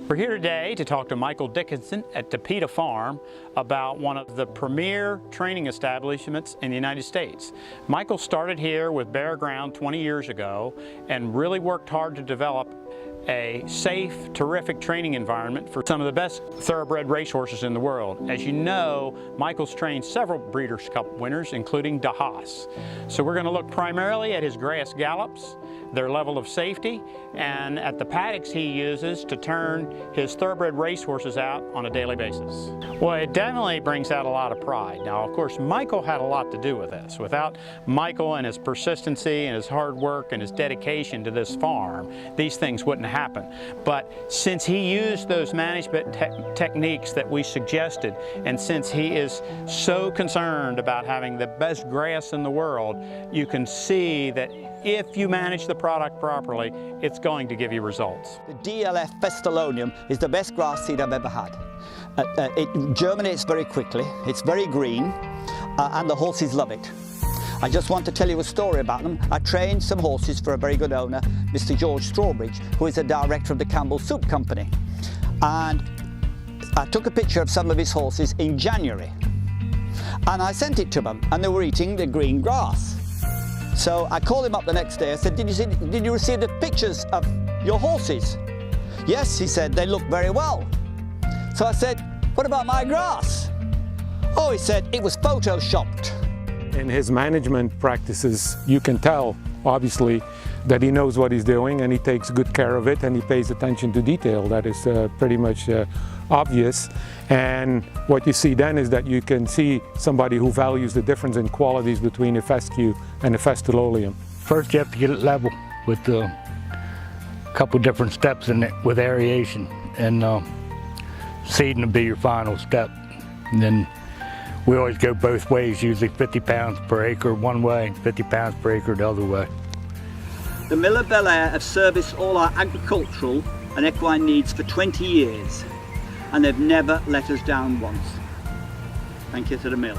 We're here today to talk to Michael Dickinson at Tapeta Farm about one of the premier training establishments in the United States. Michael started here with bare ground 20 years ago and really worked hard to develop a safe, terrific training environment for some of the best thoroughbred racehorses in the world. As you know, Michael's trained several Breeders' Cup winners, including De Haas. So we're going to look primarily at his grass gallops, their level of safety, and at the paddocks he uses to turn his thoroughbred racehorses out on a daily basis. Well, it definitely brings out a lot of pride. Now, of course, Michael had a lot to do with this. Without Michael and his persistency and his hard work and his dedication to this farm, these things wouldn't happen. But since he used those management techniques that we suggested, and since he is so concerned about having the best grass in the world, you can see that if you manage the product properly, it's going to give you results. The DLF Festalonium is the best grass seed I've ever had. It germinates very quickly, it's very green, and the horses love it. I just want to tell you a story about them. I trained some horses for a very good owner, Mr. George Strawbridge, who is a director of the Campbell Soup Company. And I took a picture of some of his horses in January, and I sent it to them, and they were eating the green grass. So I called him up the next day. I said, did you receive the pictures of your horses? Yes, he said, they look very well. So I said, what about my grass? Oh, he said, it was photoshopped. In his management practices, you can tell, obviously, that he knows what he's doing and he takes good care of it and he pays attention to detail. That is pretty much obvious. And what you see then is that you can see somebody who values the difference in qualities between a fescue and a Festalonium. First you have to get it level with a couple different steps in it with aeration, and seeding will be your final step. And then we always go both ways, usually 50 pounds per acre one way, 50 pounds per acre the other way. The Miller Bel Air have serviced all our agricultural and equine needs for 20 years, and they've never let us down once. Thank you to the mill.